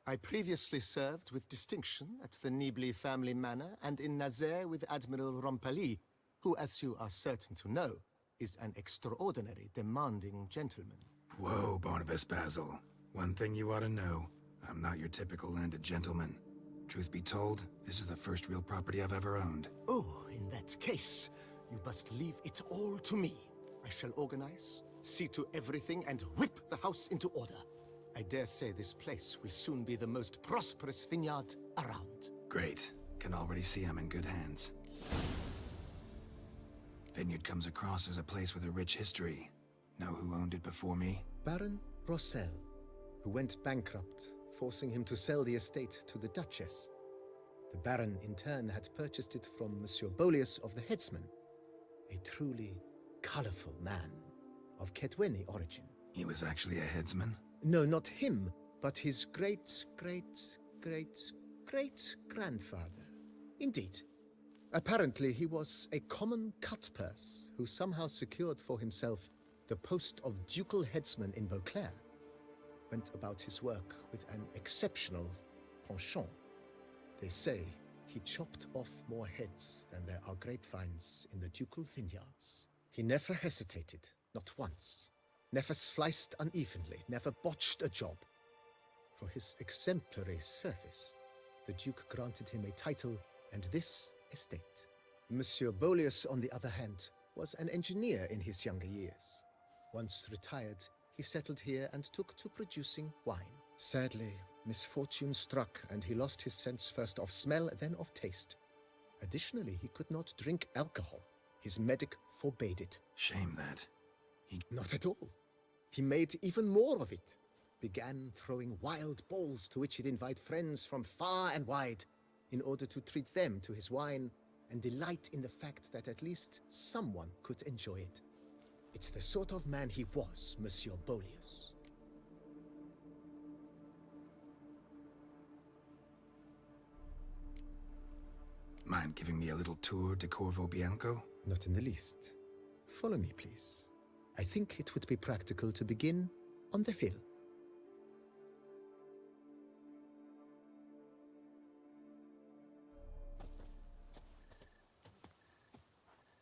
I previously served with distinction at the Nibley family manor and in Nazaire with Admiral Rompali, who, as you are certain to know, is an extraordinary, demanding gentleman. Whoa, Barnabas Basil. One thing you ought to know. I'm not your typical landed gentleman. Truth be told, this is the first real property I've ever owned. Oh, in that case, you must leave it all to me. I shall organize, see to everything, and whip the house into order. I dare say this place will soon be the most prosperous vineyard around. Great. Can already see I'm in good hands. Vineyard comes across as a place with a rich history. Know who owned it before me? Baron Rossel, who went bankrupt, forcing him to sell the estate to the Duchess. The Baron, in turn, had purchased it from Monsieur Bolius of the Headsman, a truly colorful man of Ketweni origin. He was actually a headsman? No, not him, but his great-great-great-great-grandfather. Indeed. Apparently, he was a common cutpurse who somehow secured for himself the post of ducal headsman in Beauclair. Went about his work with an exceptional penchant. They say he chopped off more heads than there are grapevines in the ducal vineyards. He never hesitated, not once. Never sliced unevenly, never botched a job. For his exemplary service, the Duke granted him a title and this estate. Monsieur Bolius, on the other hand, was an engineer in his younger years. Once retired, he settled here and took to producing wine. Sadly, misfortune struck and he lost his sense first of smell, then of taste. Additionally, he could not drink alcohol. His medic forbade it. Shame that. Not at all. He made even more of it. Began throwing wild balls to which he'd invite friends from far and wide in order to treat them to his wine and delight in the fact that at least someone could enjoy it. It's the sort of man he was, Monsieur Bolius. Mind giving me a little tour de Corvo Bianco? Not in the least. Follow me, please. I think it would be practical to begin on the hill.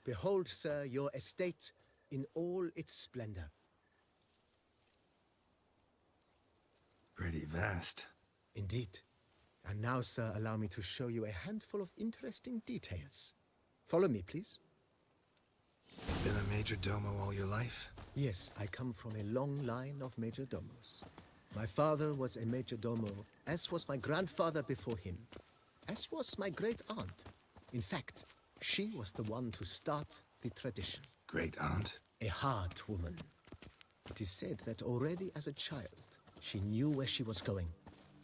Behold, sir, your estate in all its splendor. Pretty vast. Indeed. And now, sir, allow me to show you a handful of interesting details. Follow me, please. Been a major domo all your life? Yes, I come from a long line of major domos. My father was a major domo, as was my grandfather before him, as was my great-aunt. In fact, she was the one to start the tradition. Great-aunt? A hard woman. It is said that already as a child, she knew where she was going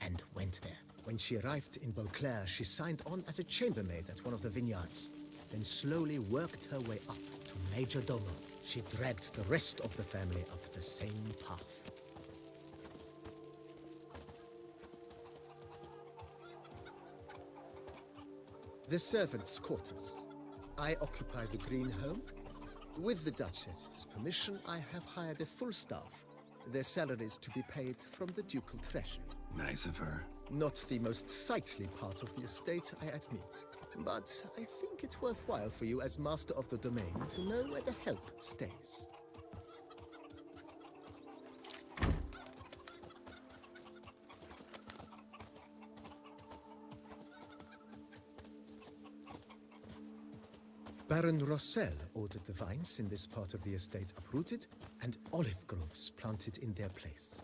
and went there. When she arrived in Beauclair, she signed on as a chambermaid at one of the vineyards, then slowly worked her way up to major domo. She dragged the rest of the family up the same path. The servants' quarters. I occupy the green home. With the Duchess's permission, I have hired a full staff. Their salaries to be paid from the ducal treasury. Nice of her. Not the most sightly part of the estate, I admit. But I think it's worthwhile for you as master of the domain to know where the help stays. Baron Rossel ordered the vines in this part of the estate uprooted and olive groves planted in their place.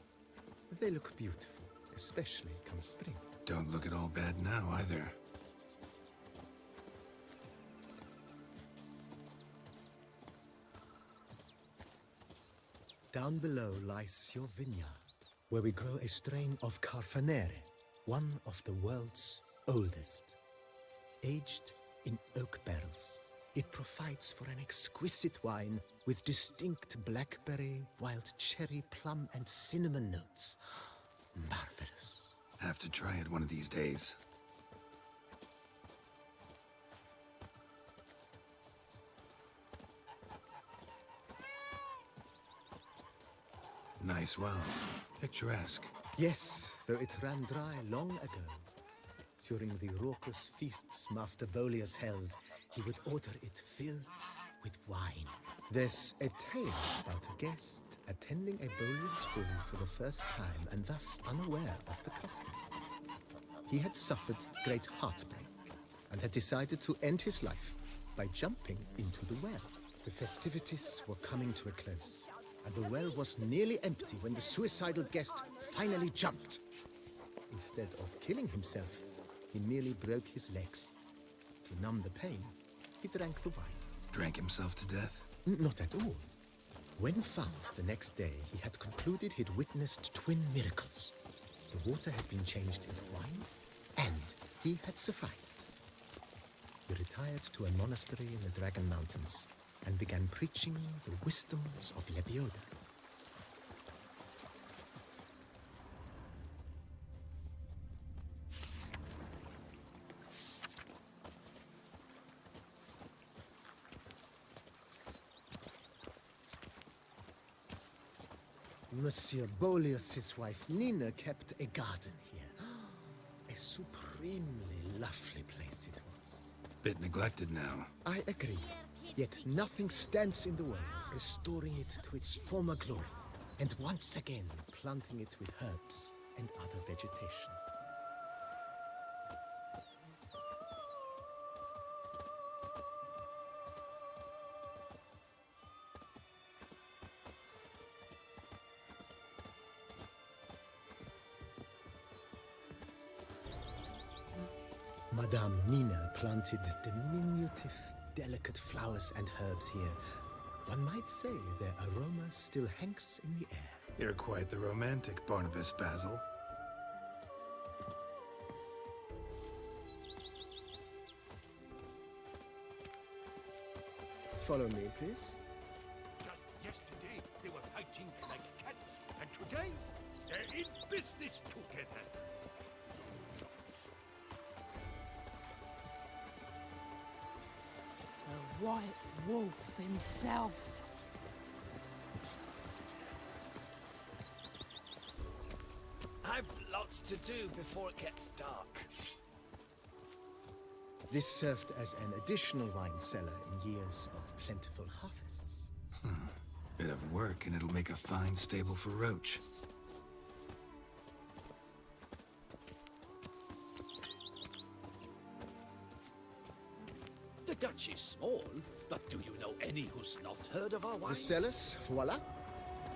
They look beautiful, especially come spring. Don't look at all bad now, either. Down below lies your vineyard, where we grow a strain of Carfanere, one of the world's oldest. Aged in oak barrels, it provides for an exquisite wine with distinct blackberry, wild cherry, plum, and cinnamon notes. Marvelous. Have to try it one of these days. Nice well. Picturesque. Yes, though it ran dry long ago. During the raucous feasts Master Bolius held, he would order it filled with wine. There's a tale about a guest attending a Bolius hall for the first time and thus unaware of the custom. He had suffered great heartbreak and had decided to end his life by jumping into the well. The festivities were coming to a close, and the well was nearly empty when the suicidal guest finally jumped. Instead of killing himself, he merely broke his legs. To numb the pain, he drank the wine. Drank himself to death? Not at all. When found the next day, he had concluded he'd witnessed twin miracles. The water had been changed into wine, and he had survived. He retired to a monastery in the Dragon Mountains and began preaching the wisdoms of Lebioda. Monsieur Bolius' wife Nina kept a garden here. A supremely lovely place it was. Bit neglected now. I agree. Yet nothing stands in the way of restoring it to its former glory, and once again planting it with herbs and other vegetation. Madame Nina planted diminutive, delicate flowers and herbs here. One might say their aroma still hangs in the air. You're quite the romantic, Barnabas Basil. Follow me, please. Just yesterday, they were fighting like cats, and today, they're in business together. The White Wolf himself. I've lots to do before it gets dark. This served as an additional wine cellar in years of plentiful harvests. Bit of work and it'll make a fine stable for Roach. The Dutch is small, but do you know any who's not heard of our wine? The cellars, voila.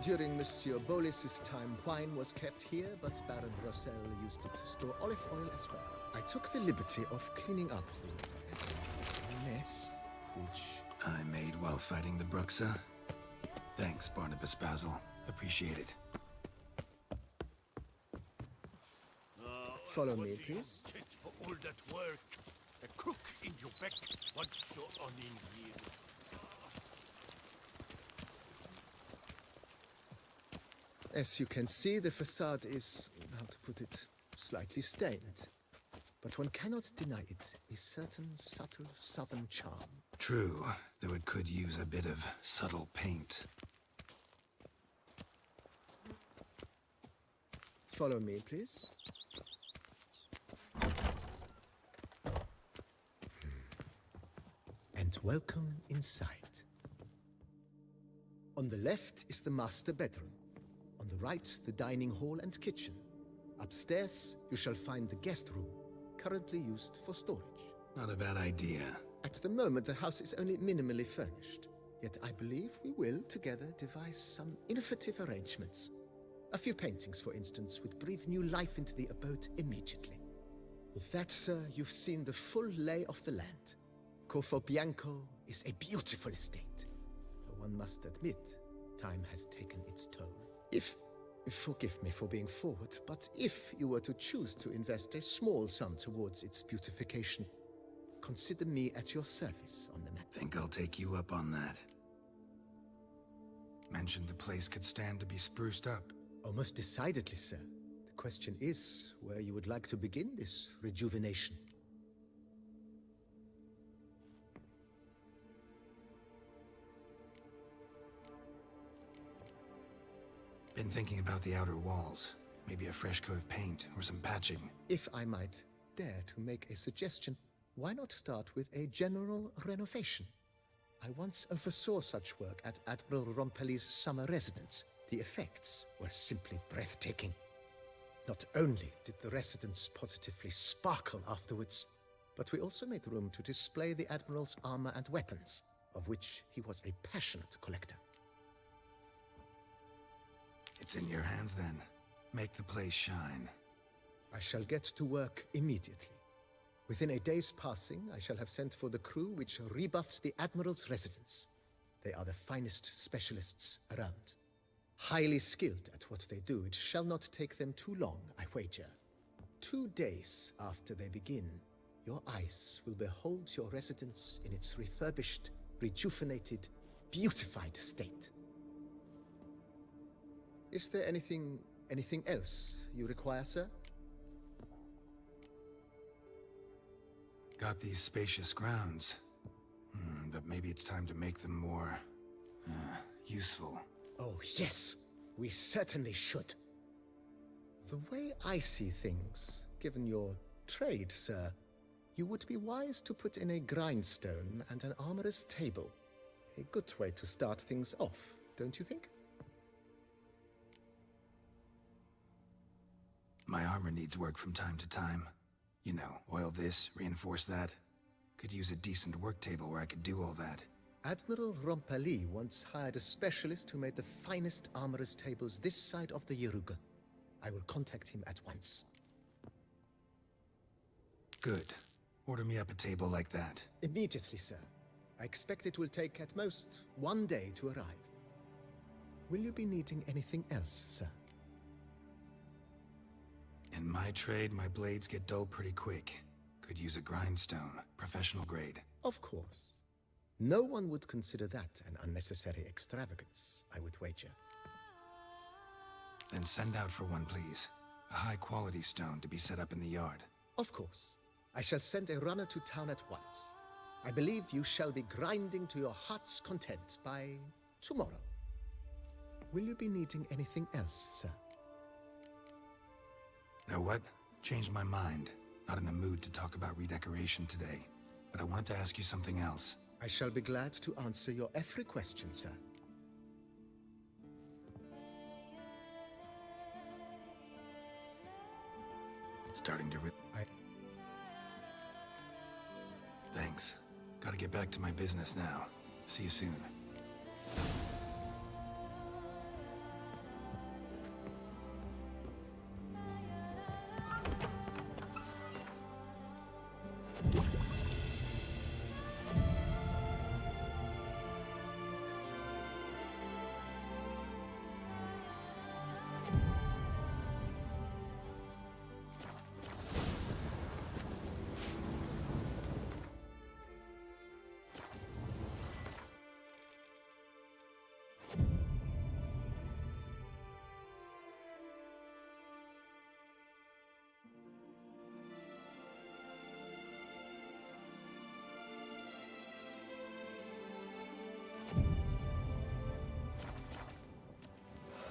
During Monsieur Bolis's time, wine was kept here, but Baron Rossel used it to store olive oil as well. I took the liberty of cleaning up the mess, which... I made while fighting the Bruxa. Thanks, Barnabas Basil. Appreciate it. Follow me, please. Fit for all that work. A crook in your back once so on in years. As you can see, the facade is, how to put it, slightly stained. But one cannot deny it, a certain subtle southern charm. True, though it could use a bit of subtle paint. Follow me, please. And welcome inside. On the left is the master bedroom. On the right, the dining hall and kitchen. Upstairs, you shall find the guest room, currently used for storage. Not a bad idea. At the moment, the house is only minimally furnished. Yet I believe we will, together, devise some innovative arrangements. A few paintings, for instance, would breathe new life into the abode immediately. With that, sir, you've seen the full lay of the land. CORVO Bianco is a beautiful estate. Though one must admit, time has taken its toll. Forgive me for being forward, but if you were to choose to invest a small sum towards its beautification, consider me at your service on the matter. Think I'll take you up on that. Mentioned the place could stand to be spruced up. Oh, most decidedly, sir. The question is where you would like to begin this rejuvenation. Been thinking about the outer walls. Maybe a fresh coat of paint or some patching. If I might dare to make a suggestion, why not start with a general renovation? I once oversaw such work at Admiral Rompelli's summer residence. The effects were simply breathtaking. Not only did the residence positively sparkle afterwards, but we also made room to display the Admiral's armor and weapons, of which he was a passionate collector. It's in your hands then. Make the place shine. I shall get to work immediately. Within a day's passing, I shall have sent for the crew which rebuffed the Admiral's residence. They are the finest specialists around. Highly skilled at what they do, it shall not take them too long, I wager. 2 days after they begin, your eyes will behold your residence in its refurbished, rejuvenated, beautified state. Is there anything else you require, sir? Got these spacious grounds. But maybe it's time to make them more... useful. Oh, yes. We certainly should. The way I see things, given your trade, sir, you would be wise to put in a grindstone and an armorer's table. A good way to start things off, don't you think? My armor needs work from time to time. You know, oil this, reinforce that. Could use a decent work table where I could do all that. Admiral Rompelli once hired a specialist who made the finest armorer's tables this side of the Yaruga. I will contact him at once. Good. Order me up a table like that. Immediately, sir. I expect it will take at most 1 day to arrive. Will you be needing anything else, sir? In my trade, my blades get dull pretty quick. Could use a grindstone, professional grade. Of course. No one would consider that an unnecessary extravagance, I would wager. Then send out for one, please. A high-quality stone to be set up in the yard. Of course. I shall send a runner to town at once. I believe you shall be grinding to your heart's content by tomorrow. Will you be needing anything else, sir? Know what? Changed my mind. Not in the mood to talk about redecoration today. But I wanted to ask you something else. I shall be glad to answer your every question, sir. Starting to Thanks. Gotta get back to my business now. See you soon.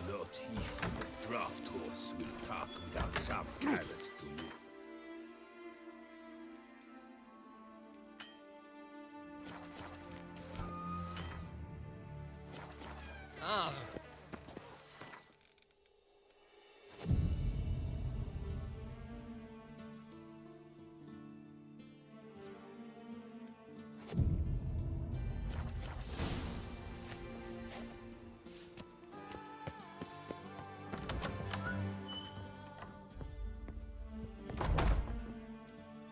Not he from a draft horse will talk without some carrot to you. Ah.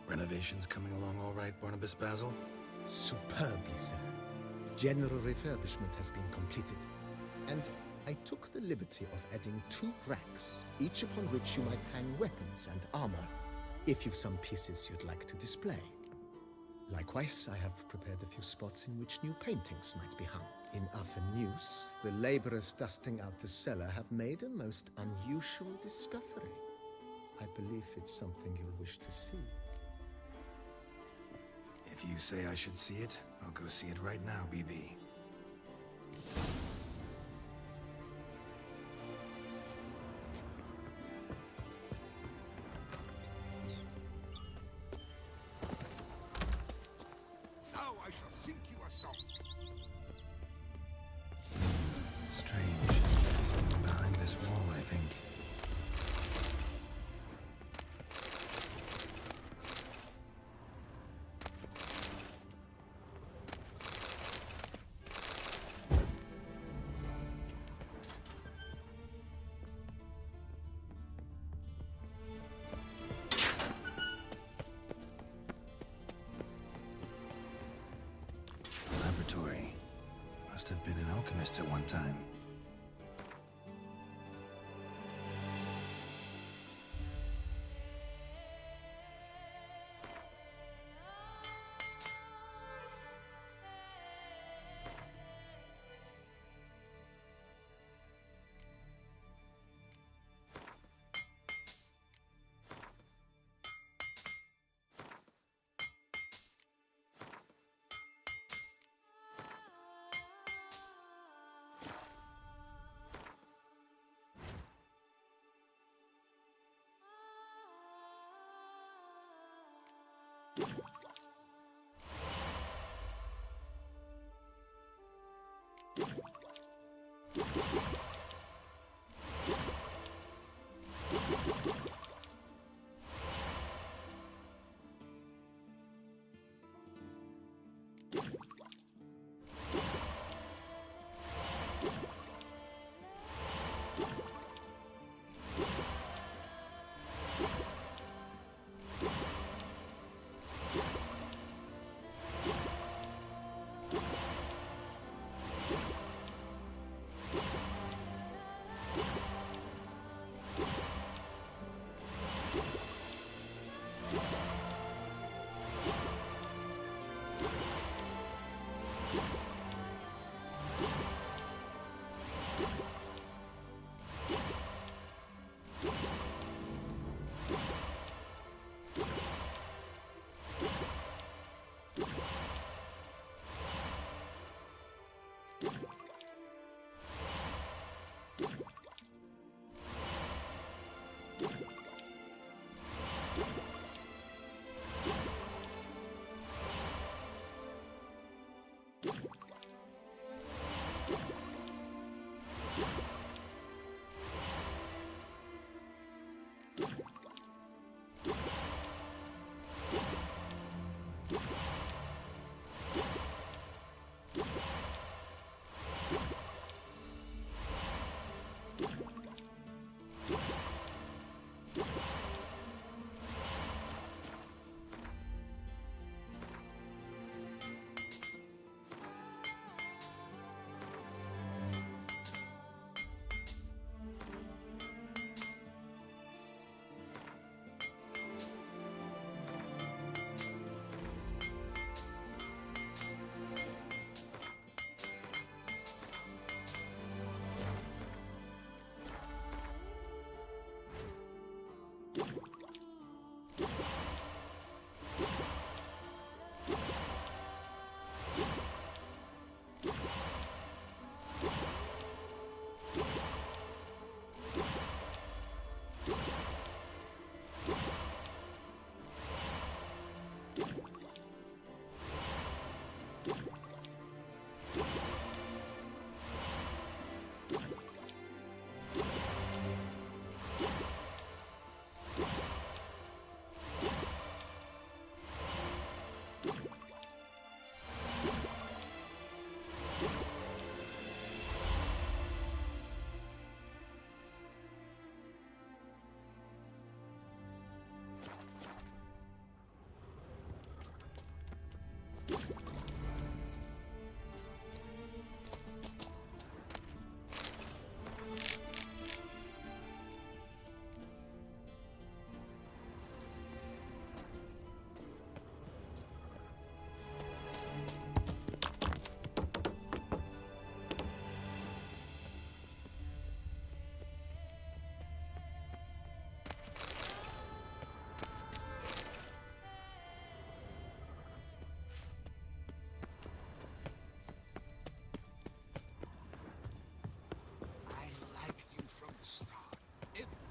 Renovations coming along all right, Barnabas Basil? Superbly, sir. General refurbishment has been completed. And I took the liberty of adding 2 racks, each upon which you might hang weapons and armor, if you've some pieces you'd like to display. Likewise, I have prepared a few spots in which new paintings might be hung. In other news, the laborers dusting out the cellar have made a most unusual discovery. I believe it's something you'll wish to see. If you say I should see it, I'll go see it right now, BB. promised at one time.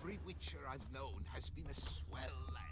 Every Witcher I've known has been a swell lad.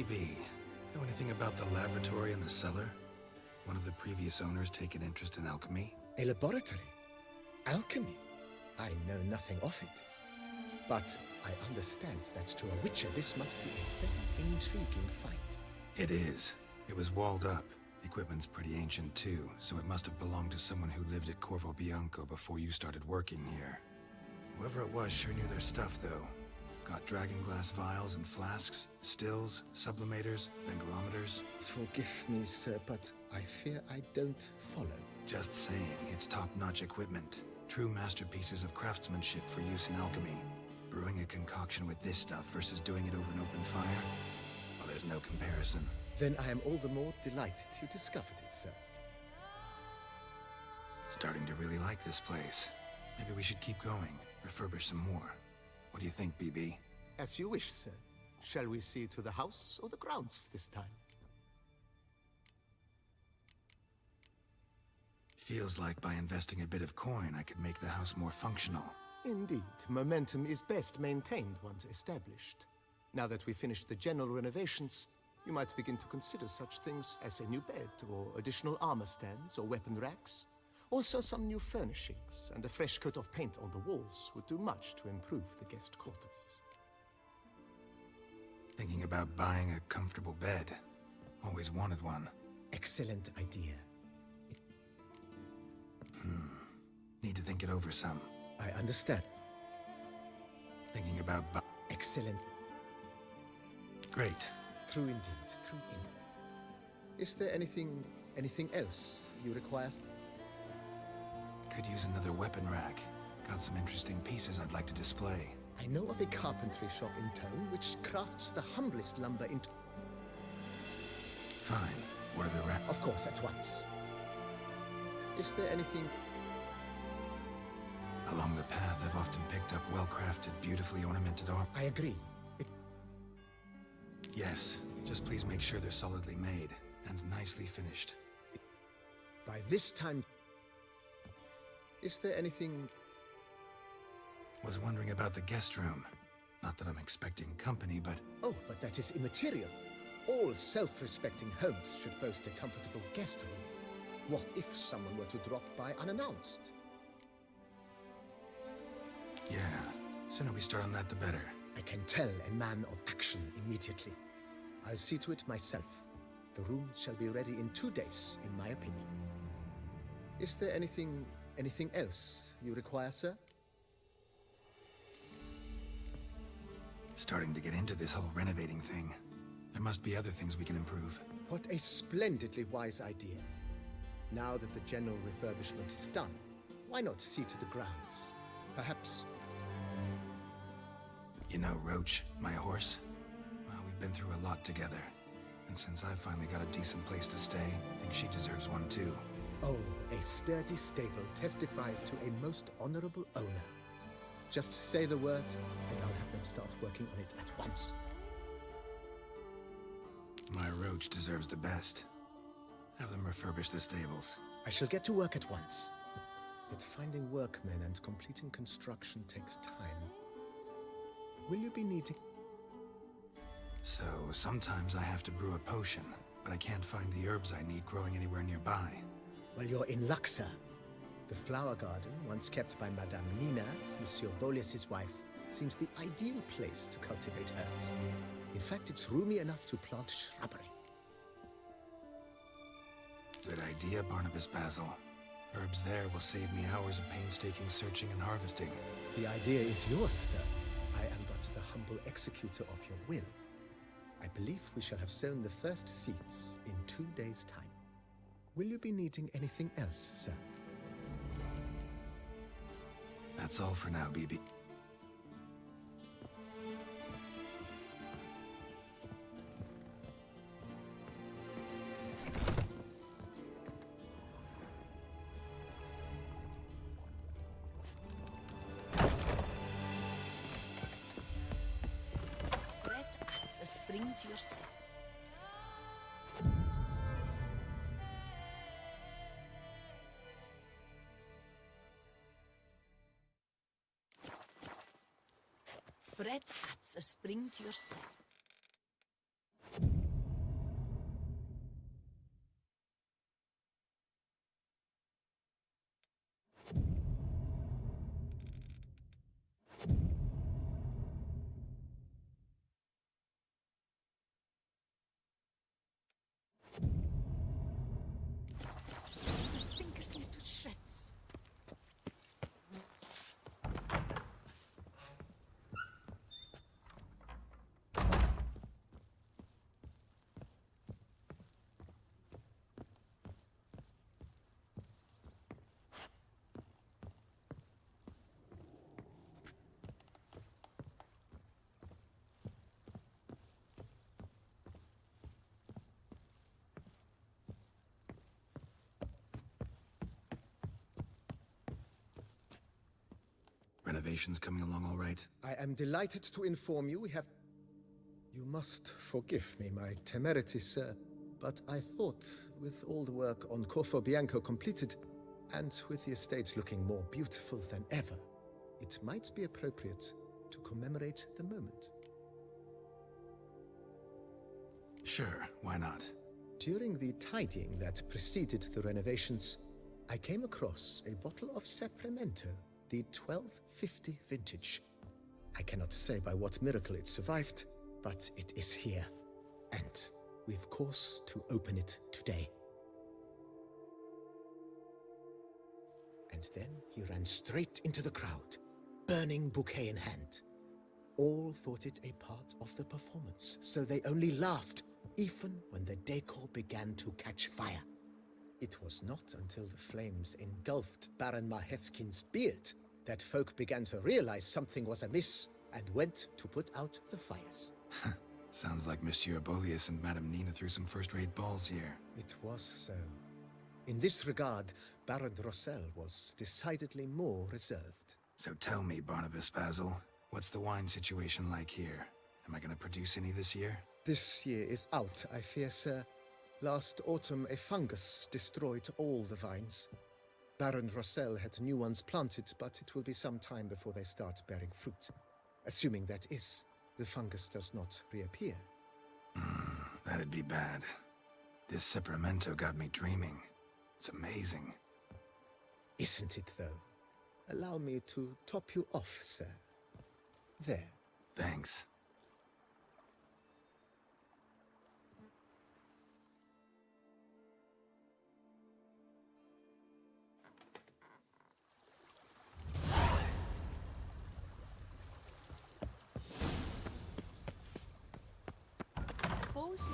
BB, know anything about the laboratory in the cellar? One of the previous owners taken interest in alchemy? A laboratory? Alchemy? I know nothing of it. But I understand that to a witcher this must be a very intriguing find. It is. It was walled up. Equipment's pretty ancient too, so it must have belonged to someone who lived at Corvo Bianco before you started working here. Whoever it was sure knew their stuff, though. Got dragonglass vials and flasks, stills, sublimators, vengerometers. Forgive me, sir, but I fear I don't follow. Just saying, it's top-notch equipment. True masterpieces of craftsmanship for use in alchemy. Brewing a concoction with this stuff versus doing it over an open fire? Well, there's no comparison. Then I am all the more delighted you discovered it, sir. Starting to really like this place. Maybe we should keep going, refurbish some more. What do you think, BB? As you wish, sir. Shall we see to the house or the grounds this time? Feels like by investing a bit of coin, I could make the house more functional. Indeed, momentum is best maintained once established. Now that we've finished the general renovations, you might begin to consider such things as a new bed, or additional armor stands, or weapon racks. Also, some new furnishings and a fresh coat of paint on the walls would do much to improve the guest quarters. Thinking about buying a comfortable bed. Always wanted one. Excellent idea. Need to think it over some. I understand. Thinking about Excellent. Great. True indeed, true indeed. Is there anything else you require? Could use another weapon rack. Got some interesting pieces I'd like to display. I know of a carpentry shop in town which crafts the humblest lumber into... Fine. What are the racks? Of course, at once. Is there anything... Along the path, I've often picked up well-crafted, beautifully ornamented armor. I agree. Yes, just please make sure they're solidly made and nicely finished. By this time... Is there anything... Was wondering about the guest room. Not that I'm expecting company, but... Oh, but that is immaterial. All self-respecting homes should boast a comfortable guest room. What if someone were to drop by unannounced? Yeah, sooner we start on that the better. I can tell a man of action immediately. I'll see to it myself. The room shall be ready in 2 days, in my opinion. Is there anything else you require, sir? Starting to get into this whole renovating thing. There must be other things we can improve. What a splendidly wise idea. Now that the general refurbishment is done, why not see to the grounds? Perhaps... You know Roach, my horse? Well, we've been through a lot together. And since I've finally got a decent place to stay, I think she deserves one too. Oh, a sturdy stable testifies to a most honorable owner. Just say the word, and I'll have them start working on it at once. My Roach deserves the best. Have them refurbish the stables. I shall get to work at once. Yet finding workmen and completing construction takes time. Will you be needing... So, sometimes I have to brew a potion, but I can't find the herbs I need growing anywhere nearby. Well, you're in luck, sir. The flower garden, once kept by Madame Nina, Monsieur Bolis's wife, seems the ideal place to cultivate herbs. In fact, it's roomy enough to plant shrubbery. Good idea, Barnabas Basil. Herbs there will save me hours of painstaking searching and harvesting. The idea is yours, sir. I am but the humble executor of your will. I believe we shall have sown the first seeds in 2 days' time. Will you be needing anything else, sir? That's all for now, BB. Brett adds a spring to your step. Brett adds a spring to your step. renovations coming along all right? I am delighted to inform you we have... You must forgive me, my temerity, sir, but I thought, with all the work on Corvo Bianco completed, and with the estate looking more beautiful than ever, it might be appropriate to commemorate the moment. Sure, why not? During the tidying that preceded the renovations, I came across a bottle of Sapramento, the 1250 vintage. I cannot say by what miracle it survived, but it is here, and we've cause to open it today. And then he ran straight into the crowd, burning bouquet in hand. All thought it a part of the performance, so they only laughed, even when the decor began to catch fire. It was not until the flames engulfed Baron Mahevkin's beard that folk began to realize something was amiss and went to put out the fires. Sounds like Monsieur Bolius and Madame Nina threw some first-rate balls here. It was so. In this regard, Baron Rossel was decidedly more reserved. So tell me, Barnabas Basil, what's the wine situation like here? Am I gonna produce any this year? This year is out, I fear, sir. Last autumn, a fungus destroyed all the vines. Baron Rossel had new ones planted, but it will be some time before they start bearing fruit. Assuming that is, the fungus does not reappear. That'd be bad. This Sapramento got me dreaming. It's amazing. Isn't it, though? Allow me to top you off, sir. There. Thanks. Suppose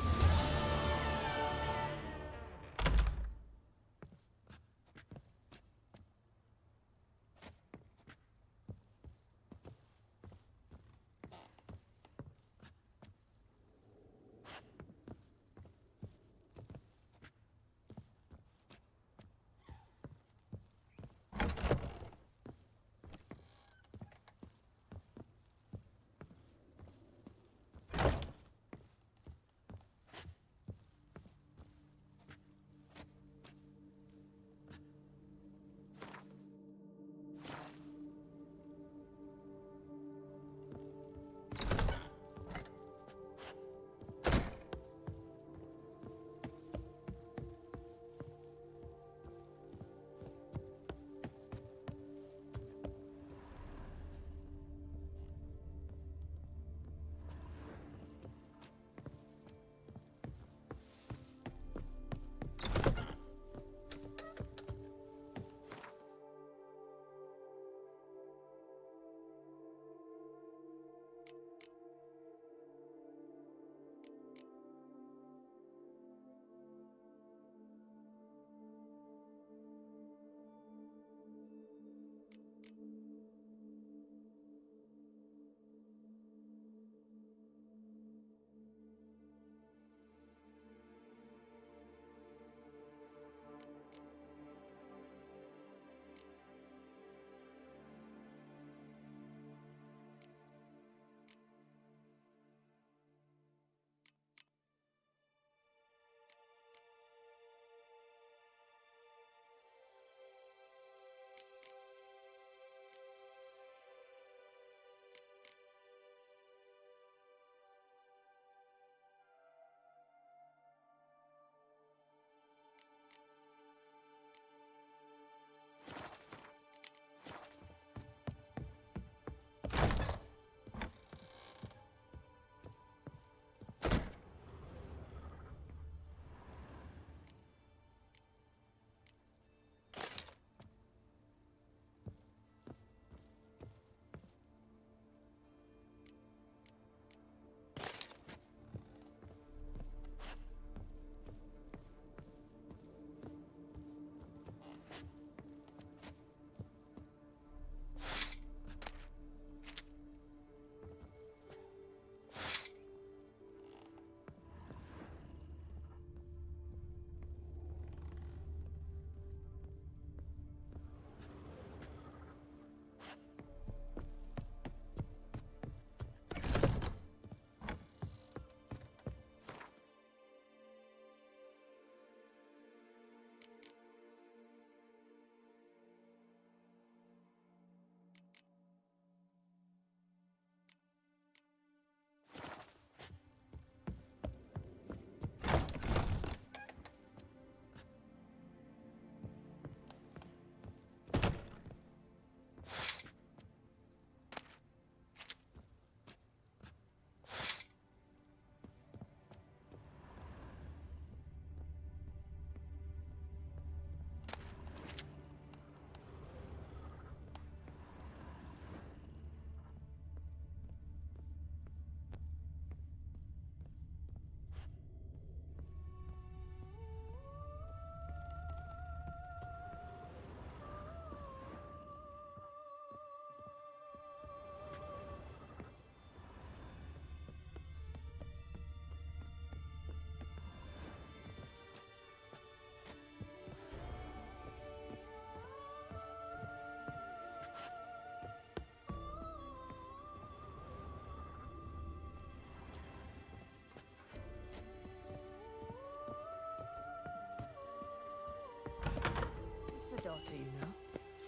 daughter, you know.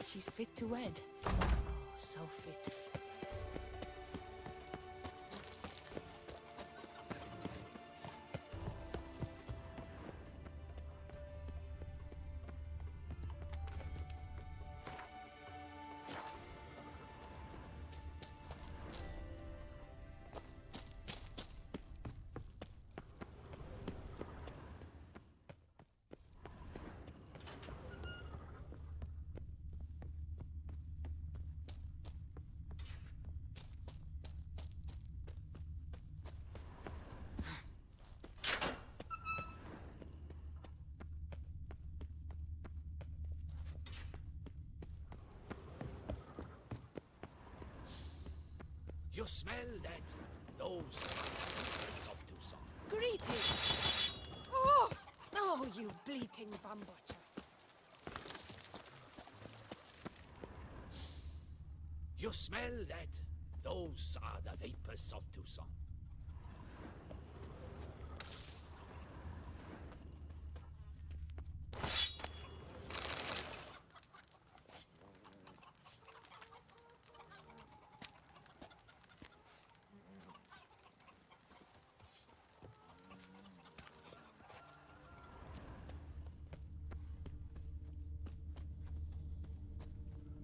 She's fit to wed. Oh, so fit. You smell that? Those are of Tucson. Greetings! Oh! Oh, you bleating bum butcher. You smell that? Those are the vapors of Tucson.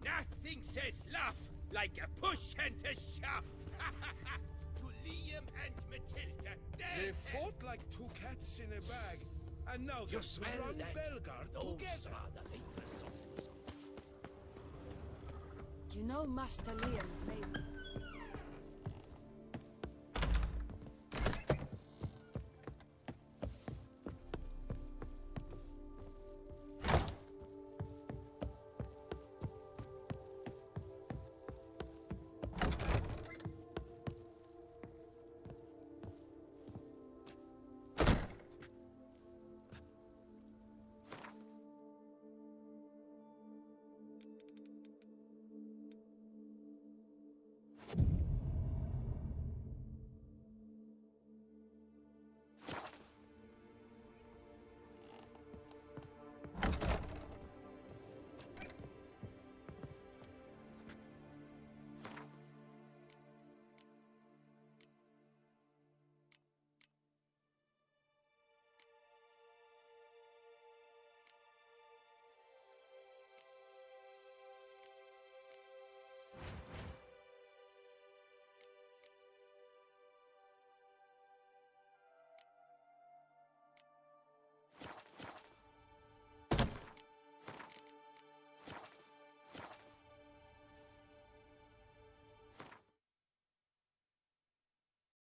Nothing says love like a push and a shove. To Liam and Matilda, They fought like two cats in a bag, and now You they're smell to run that? Belgard Those together. are the vapors of Tucson. You know Master Liam made